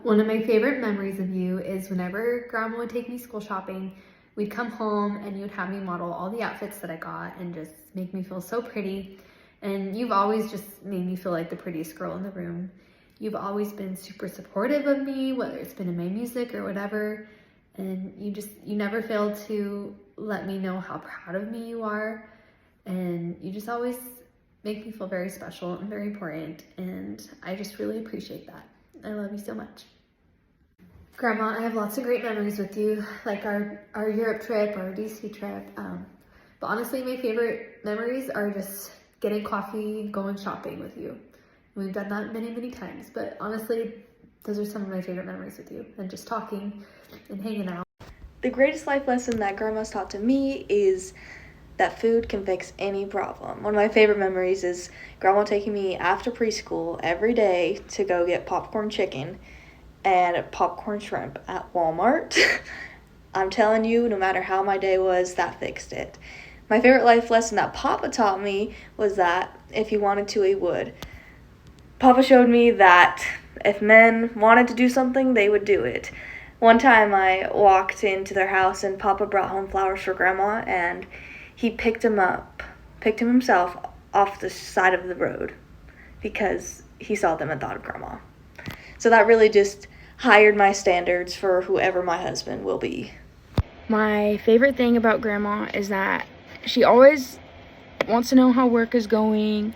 One of my favorite memories of you is whenever Grandma would take me school shopping, we'd come home and you'd have me model all the outfits that I got and just make me feel so pretty. And you've always just made me feel like the prettiest girl in the room. You've always been super supportive of me, whether it's been in my music or whatever. And you never failed to let me know how proud of me you are. And you just always make me feel very special and very important. And I just really appreciate that. I love you so much. Grandma, I have lots of great memories with you, like our Europe trip, our DC trip. But honestly, my favorite memories are just getting coffee, going shopping with you. We've done that many, many times, but honestly, those are some of my favorite memories with you, and just talking and hanging out. The greatest life lesson that Grandma's taught to me is that food can fix any problem. One of my favorite memories is Grandma taking me after preschool every day to go get popcorn chicken and popcorn shrimp at Walmart. I'm telling you, no matter how my day was, that fixed it. My favorite life lesson that Papa taught me was that if he wanted to, he would. Papa showed me that if men wanted to do something, they would do it. One time I walked into their house and Papa brought home flowers for Grandma, and he picked him himself off the side of the road because he saw them and thought of Grandma. So that really just highered my standards for whoever my husband will be. My favorite thing about Grandma is that she always wants to know how work is going,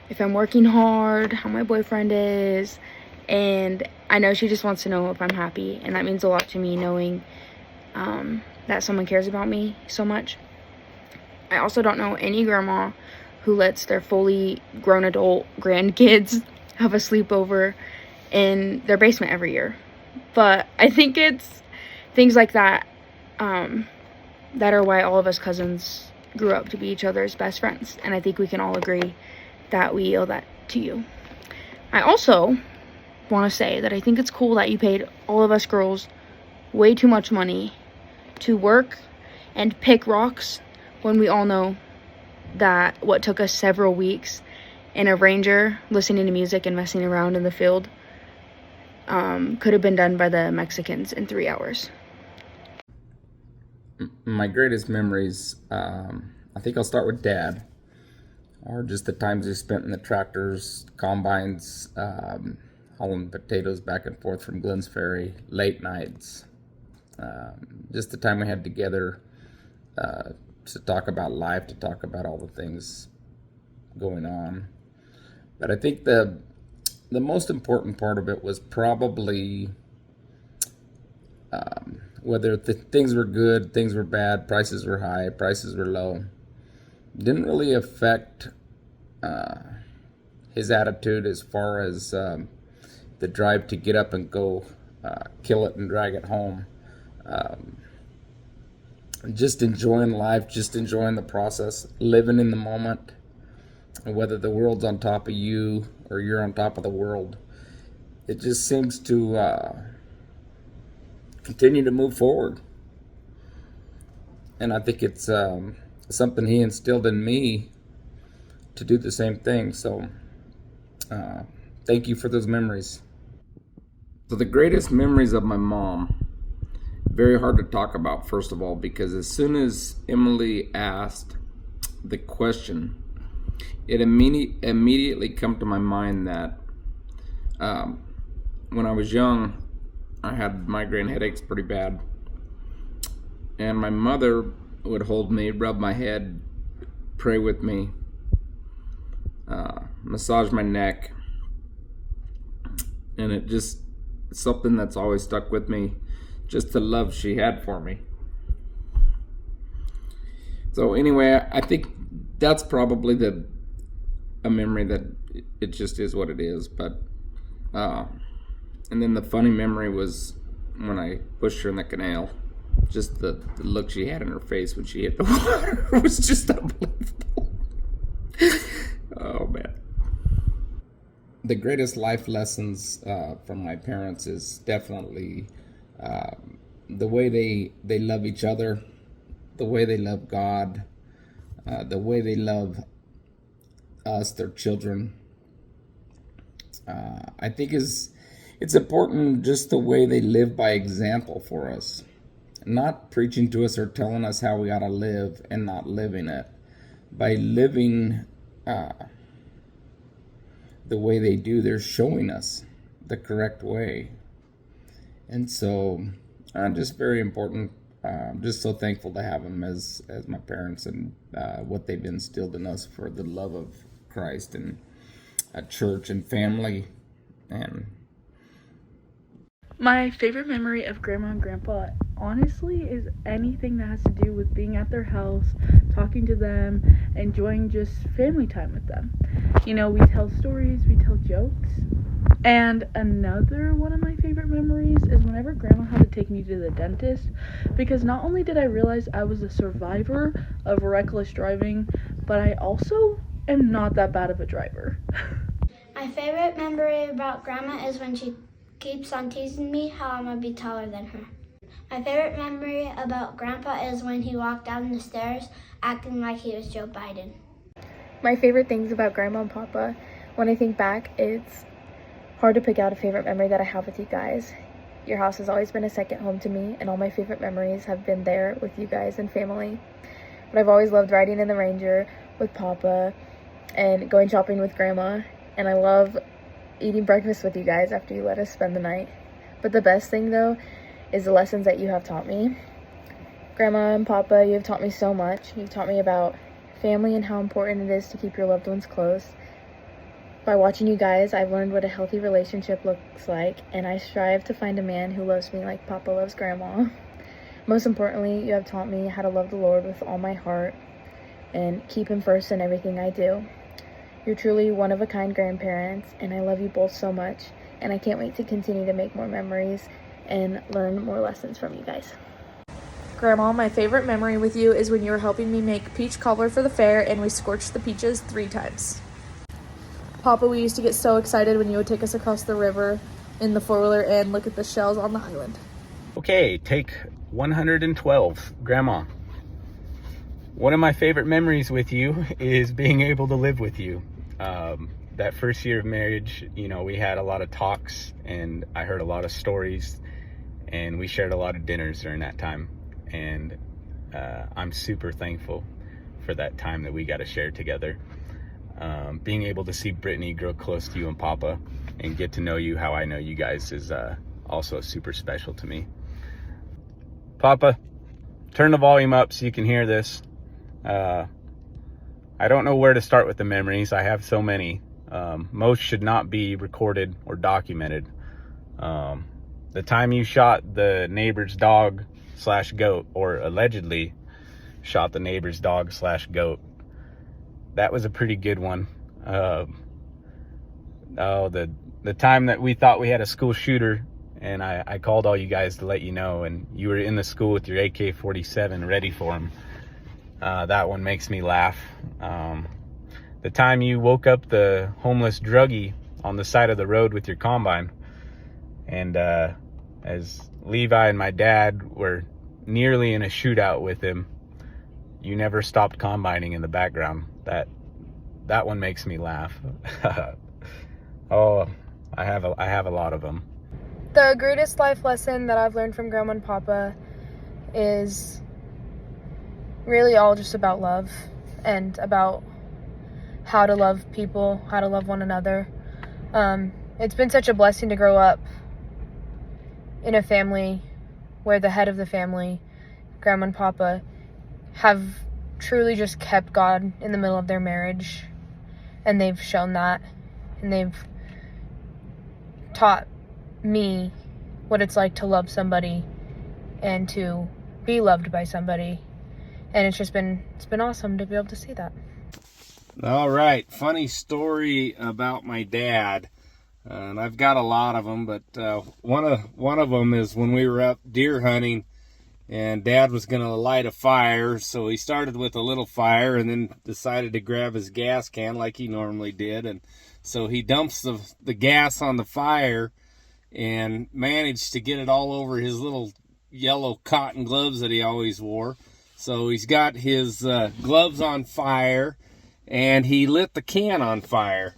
if I'm working hard, how my boyfriend is, and I know she just wants to know if I'm happy, and that means a lot to me, knowing that someone cares about me so much. I also don't know any grandma who lets their fully grown adult grandkids have a sleepover in their basement every year. But I think it's things like that that are why all of us cousins grew up to be each other's best friends. And I think we can all agree that we owe that to you. I also want to say that I think it's cool that you paid all of us girls way too much money to work and pick rocks when we all know that what took us several weeks in a Ranger listening to music and messing around in the field could have been done by the Mexicans in 3 hours. My greatest memories, I think I'll start with Dad, or just the times we spent in the tractors, combines, hauling potatoes back and forth from Glenn's Ferry, late nights, just the time we had together to talk about life, to talk about all the things going on. But I think the most important part of it was probably whether things were good, things were bad, prices were high, prices were low. Didn't really affect his attitude as far as the drive to get up and go kill it and drag it home. Just enjoying life, just enjoying the process, living in the moment, whether the world's on top of you or you're on top of the world. It just seems to continue to move forward. And I think it's something he instilled in me to do the same thing. So thank you for those memories. So the greatest memories of my mom, very hard to talk about, first of all, because as soon as Emily asked the question, it immediately come to my mind that when I was young, I had migraine headaches pretty bad. And my mother would hold me, rub my head, pray with me, massage my neck. And it's something that's always stuck with me, just the love she had for me. So anyway, I think that's probably a memory that it just is what it is. But and then the funny memory was when I pushed her in the canal. Just the look she had in her face when she hit the water was just unbelievable. Oh man. The greatest life lessons from my parents is definitely the way they love each other, the way they love God, the way they love us, their children. I think is it's important just the way they live by example for us. Not preaching to us or telling us how we got to live and not living it. By living the way they do, they're showing us the correct way. And so, just very important. I'm just so thankful to have them as my parents, and what they've instilled in us for the love of Christ and a church and family. And my favorite memory of Grandma and Grandpa, honestly, is anything that has to do with being at their house, talking to them, enjoying just family time with them. You know, we tell stories, we tell jokes. And another one of my favorite memories is whenever Grandma had to take me to the dentist, because not only did I realize I was a survivor of reckless driving, but I also am not that bad of a driver. My favorite memory about Grandma is when she keeps on teasing me how I'm gonna be taller than her. My favorite memory about Grandpa is when he walked down the stairs acting like he was Joe Biden. My favorite things about Grandma and Papa, when I think back, it's hard to pick out a favorite memory that I have with you guys. Your house has always been a second home to me, and all my favorite memories have been there with you guys and family. But I've always loved riding in the Ranger with Papa and going shopping with Grandma, and I love eating breakfast with you guys after you let us spend the night. But the best thing, though, is the lessons that you have taught me. Grandma and Papa, you have taught me so much. You've taught me about family and how important it is to keep your loved ones close. By watching you guys, I've learned what a healthy relationship looks like, and I strive to find a man who loves me like Papa loves Grandma. Most importantly, you have taught me how to love the Lord with all my heart and keep Him first in everything I do. You're truly one-of-a-kind grandparents, and I love you both so much, and I can't wait to continue to make more memories and learn more lessons from you guys. Grandma, my favorite memory with you is when you were helping me make peach cobbler for the fair and we scorched the peaches 3 times. Papa, we used to get so excited when you would take us across the river in the 4-wheeler and look at the shells on the island. Okay, take 112, Grandma. One of my favorite memories with you is being able to live with you. That first year of marriage, you know, we had a lot of talks and I heard a lot of stories and we shared a lot of dinners during that time. And I'm super thankful for that time that we got to share together. Being able to see Brittany grow close to you and Papa and get to know you how I know you guys is also super special to me. Papa, turn the volume up so you can hear this. I don't know where to start with the memories. I have so many. Most should not be recorded or documented. The time you shot the neighbor's dog / goat, or allegedly shot the neighbor's dog / goat, that was a pretty good one. The time that we thought we had a school shooter and I called all you guys to let you know, and you were in the school with your AK-47 ready for him. That one makes me laugh. The time you woke up the homeless druggie on the side of the road with your combine, and as Levi and my dad were nearly in a shootout with him, you never stopped combining in the background. That one makes me laugh. Oh, I have a lot of them. The greatest life lesson that I've learned from Grandma and Papa is really all just about love and about how to love people, how to love one another. It's been such a blessing to grow up in a family where the head of the family, Grandma and Papa, have truly just kept God in the middle of their marriage, and they've shown that, and they've taught me what it's like to love somebody and to be loved by somebody, and it's been awesome to be able to see that. All right, funny story about my dad, and I've got a lot of them, but one of them is when we were up deer hunting, and Dad was going to light a fire, so he started with a little fire and then decided to grab his gas can like he normally did, and so he dumps the gas on the fire and managed to get it all over his little yellow cotton gloves that he always wore. So he's got his gloves on fire, and he lit the can on fire.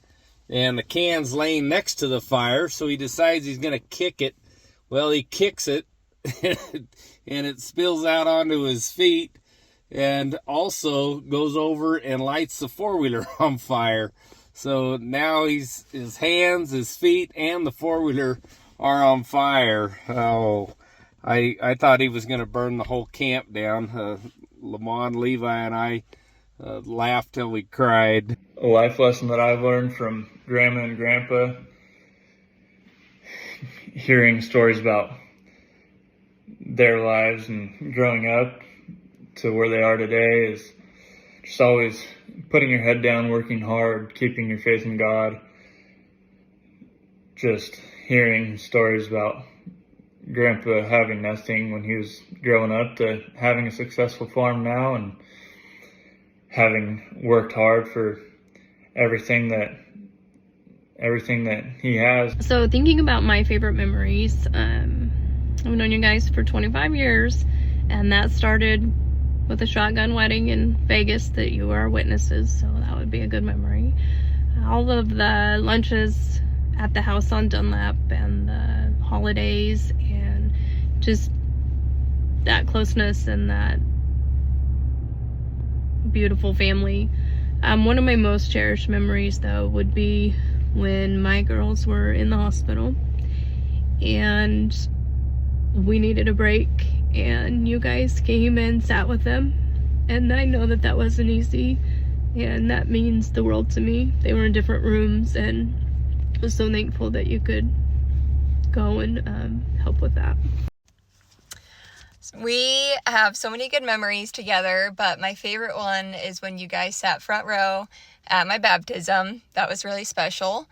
and the can's laying next to the fire, so he decides he's going to kick it. Well, he kicks it, and it spills out onto his feet, and also goes over and lights the four-wheeler on fire. So now his hands, his feet, and the four-wheeler are on fire. Oh, I thought he was going to burn the whole camp down. Lamont, Levi, and I laughed till we cried. A life lesson that I've learned from Grandma and Grandpa, hearing stories about their lives and growing up to where they are today, is just always putting your head down, working hard, keeping your faith in God. Just hearing stories about Grandpa having nothing when he was growing up to having a successful farm now, and having worked hard for everything that he has. So thinking about my favorite memories, I've known you guys for 25 years, and that started with a shotgun wedding in Vegas that you were witnesses, so that would be a good memory. All of the lunches at the house on Dunlap, and the holidays, and just that closeness and that beautiful family. One of my most cherished memories, though, would be when my girls were in the hospital and we needed a break, and you guys came and sat with them, and I know that wasn't easy, and that means the world to me. They were in different rooms, and I was so thankful that you could go and help with that. We have so many good memories together, but my favorite one is when you guys sat front row at my baptism. That was really special.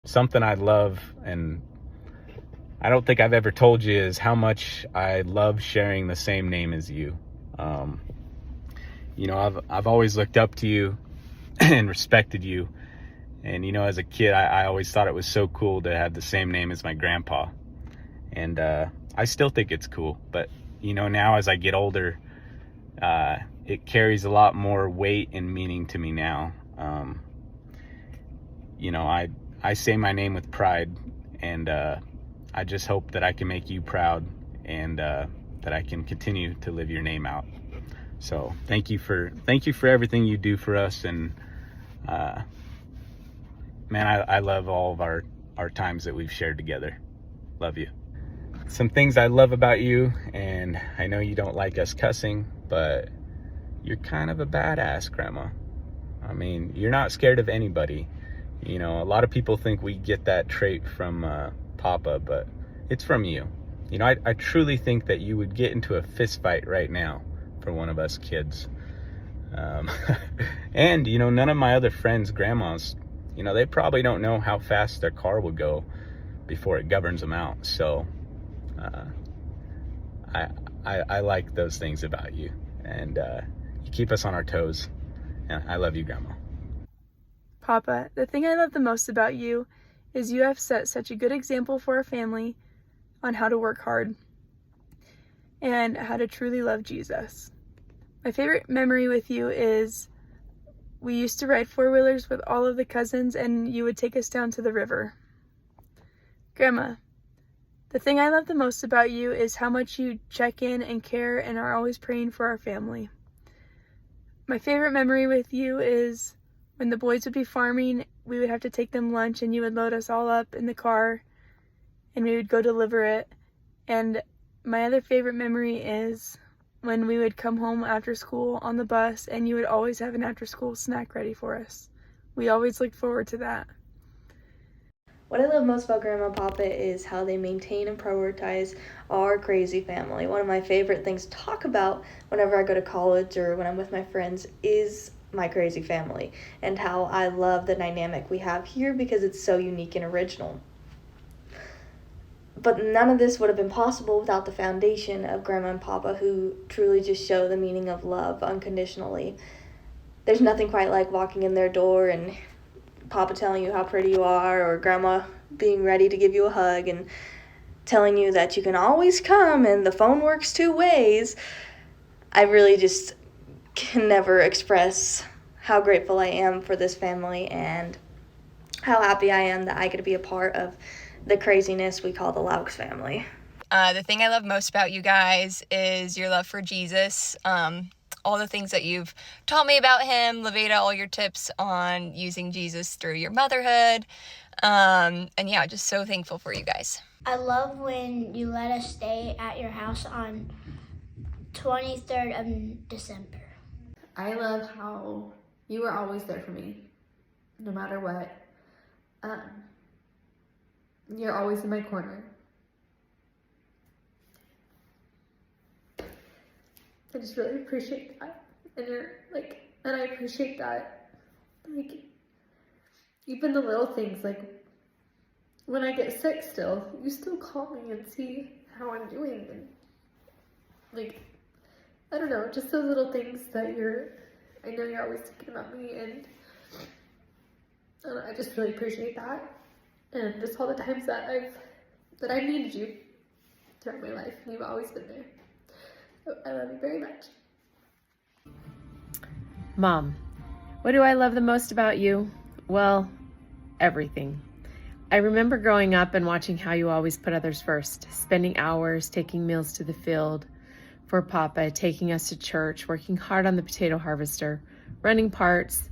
Something I love, and I don't think I've ever told you, is how much I love sharing the same name as you. You know, I've always looked up to you and respected you. And, you know, as a kid, I always thought it was so cool to have the same name as my grandpa. And I still think it's cool. But, you know, now as I get older, it carries a lot more weight and meaning to me now. You know, I say my name with pride, and I just hope that I can make you proud, and that I can continue to live your name out. So thank you for everything you do for us. And man, I love all of our times that we've shared together. Love you. Some things I love about you, and I know you don't like us cussing, but you're kind of a badass, Grandma. I mean, you're not scared of anybody. You know, a lot of people think we get that trait from Papa, but it's from you. You know, I truly think that you would get into a fist fight right now for one of us kids. And, you know, none of my other friends' grandmas, you know, they probably don't know how fast their car will go before it governs them out. So I like those things about you, and you keep us on our toes. And I love you, Grandma. Papa, the thing I love the most about you is you have set such a good example for our family on how to work hard and how to truly love Jesus. My favorite memory with you is we used to ride four-wheelers with all of the cousins, and you would take us down to the river. Grandma, the thing I love the most about you is how much you check in and care and are always praying for our family. My favorite memory with you is when the boys would be farming, we would have to take them lunch, and you would load us all up in the car and we would go deliver it. And my other favorite memory is when we would come home after school on the bus, and you would always have an after school snack ready for us. We always looked forward to that. What I love most about Grandma and Papa is how they maintain and prioritize our crazy family. One of my favorite things to talk about whenever I go to college or when I'm with my friends is my crazy family, and how I love the dynamic we have here because it's so unique and original. But none of this would have been possible without the foundation of Grandma and Papa, who truly just show the meaning of love unconditionally. There's nothing quite like walking in their door and Papa telling you how pretty you are, or Grandma being ready to give you a hug and telling you that you can always come and the phone works 2 ways. I really just can never express how grateful I am for this family and how happy I am that I get to be a part of the craziness we call the Laux family. The thing I love most about you guys is your love for Jesus. All the things that you've taught me about him, Levada, all your tips on using Jesus through your motherhood. And yeah, just so thankful for you guys. I love when you let us stay at your house on 23rd of December. I love how you were always there for me, no matter what. You're always in my corner. I just really appreciate that. And I appreciate that. Even the little things, when I get sick still, you still call me and see how I'm doing. And I don't know, just those little things that I know you're always thinking about me, and I just really appreciate that. And just all the times that I needed you throughout my life, and you've always been there. So I love you very much. Mom, what do I love the most about you? Well, everything. I remember growing up and watching how you always put others first, spending hours taking meals to the field for Papa, taking us to church, working hard on the potato harvester, running parts,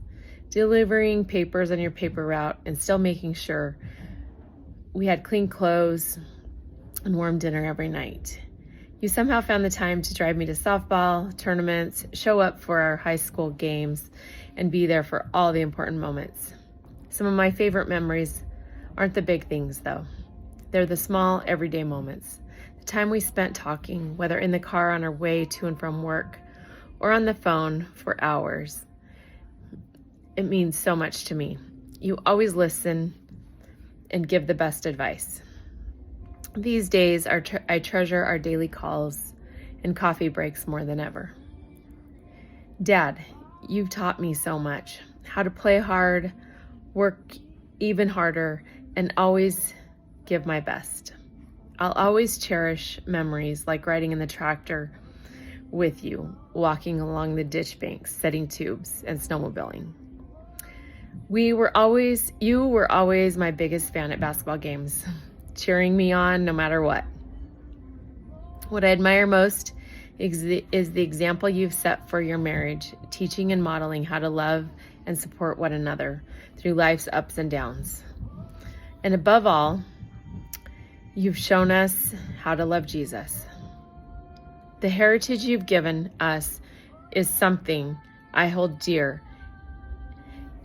delivering papers on your paper route, and still making sure we had clean clothes and warm dinner every night. You somehow found the time to drive me to softball tournaments, show up for our high school games, and be there for all the important moments. Some of my favorite memories aren't the big things, though. They're the small, everyday moments. The time we spent talking, whether in the car on our way to and from work or on the phone for hours. It means so much to me. You always listen and give the best advice. These days, I treasure our daily calls and coffee breaks more than ever. Dad, you've taught me so much. How to play hard, work even harder, and always give my best. I'll always cherish memories like riding in the tractor with you, walking along the ditch banks, setting tubes, and snowmobiling. You were always my biggest fan at basketball games, cheering me on no matter what. What I admire most is the example you've set for your marriage, teaching and modeling how to love and support one another through life's ups and downs. And above all, you've shown us how to love Jesus. The heritage you've given us is something I hold dear,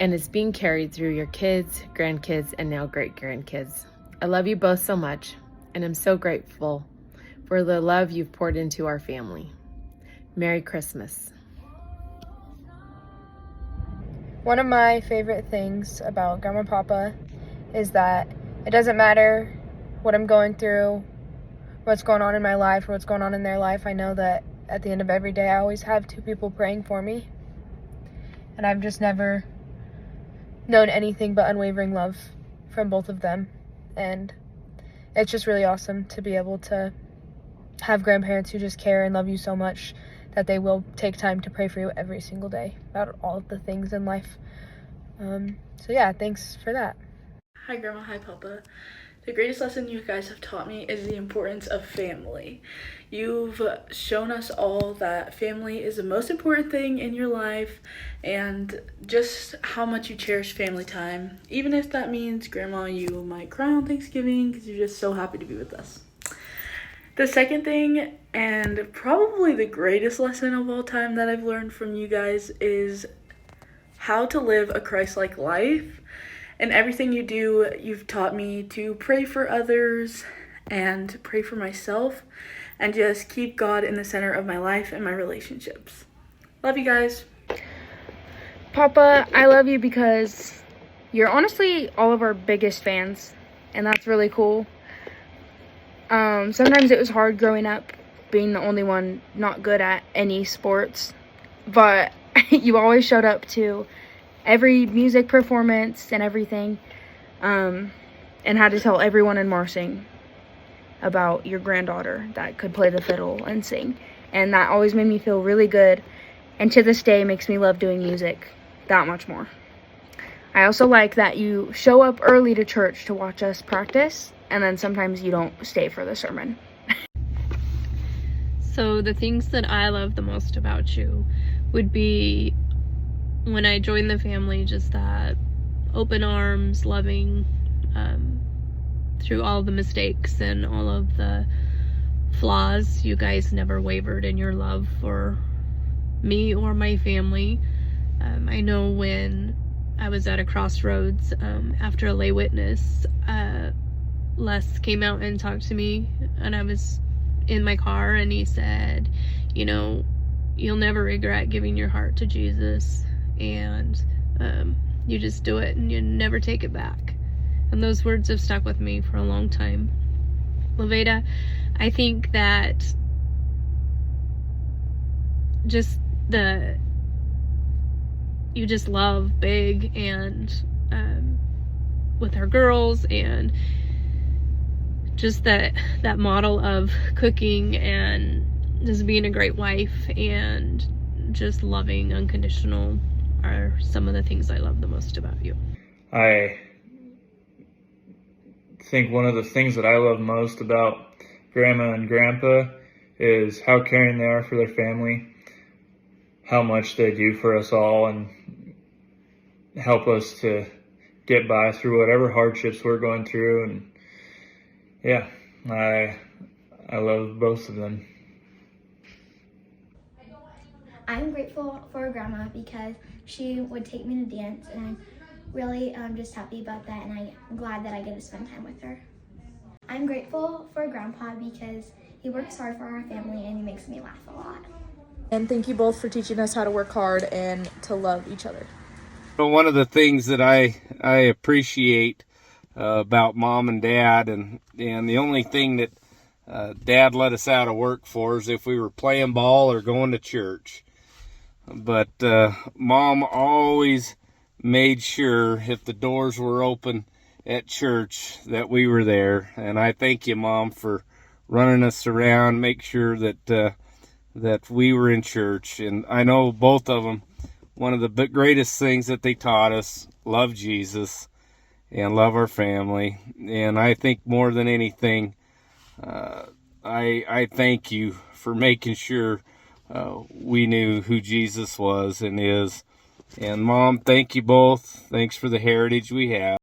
and it's being carried through your kids, grandkids, and now great-grandkids. I love you both so much, and I'm so grateful for the love you've poured into our family. Merry Christmas. One of my favorite things about Grandma and Papa is that it doesn't matter what I'm going through, what's going on in my life, or what's going on in their life. I know that at the end of every day, I always have two people praying for me. And I've just never known anything but unwavering love from both of them. And it's just really awesome to be able to have grandparents who just care and love you so much that they will take time to pray for you every single day about all of the things in life. So yeah, thanks for that. Hi Grandma, hi Papa. The greatest lesson you guys have taught me is the importance of family. You've shown us all that family is the most important thing in your life and just how much you cherish family time. Even if that means, Grandma, you might cry on Thanksgiving because you're just so happy to be with us. The second thing, and probably the greatest lesson of all time that I've learned from you guys, is how to live a Christ-like life. And everything you do, you've taught me to pray for others and pray for myself and just keep God in the center of my life and my relationships. Love you guys. Papa, I love you because you're honestly all of our biggest fans, and that's really cool. Sometimes it was hard growing up, being the only one not good at any sports, but you always showed up to every music performance and everything, and had to tell everyone in Marsing about your granddaughter that could play the fiddle and sing, and that always made me feel really good, and to this day makes me love doing music. that much more. I also like that you show up early to church to watch us practice, and then sometimes you don't stay for the sermon. So the things that I love the most about you would be when I joined the family, just that open arms, loving, through all the mistakes and all of the flaws. You guys never wavered in your love for me or my family. I know when I was at a crossroads after a lay witness, Les came out and talked to me, and I was in my car, and he said, you know, you'll never regret giving your heart to Jesus, and you just do it and you never take it back. And those words have stuck with me for a long time. Laveda, I think that just you just love big, and with our girls, and just that model of cooking and just being a great wife and just loving unconditional are some of the things I love the most about you. I think one of the things that I love most about Grandma and Grandpa is how caring they are for their family, how much they do for us all, and help us to get by through whatever hardships we're going through. And yeah, I love both of them. I'm grateful for Grandma because she would take me to dance, and I'm really just happy about that, and I'm glad that I get to spend time with her. I'm grateful for Grandpa because he works hard for our family and he makes me laugh a lot. And thank you both for teaching us how to work hard and to love each other. One of the things that I appreciate about Mom and Dad, and the only thing that Dad let us out of work for is if we were playing ball or going to church. But Mom always made sure if the doors were open at church that we were there. And I thank you, Mom, for running us around, make sure that that we were in church. And I know both of them, one of the greatest things that they taught us, love Jesus and love our family. And I think more than anything, I thank you for making sure we knew who Jesus was and is. And Mom, thank you both. Thanks for the heritage we have.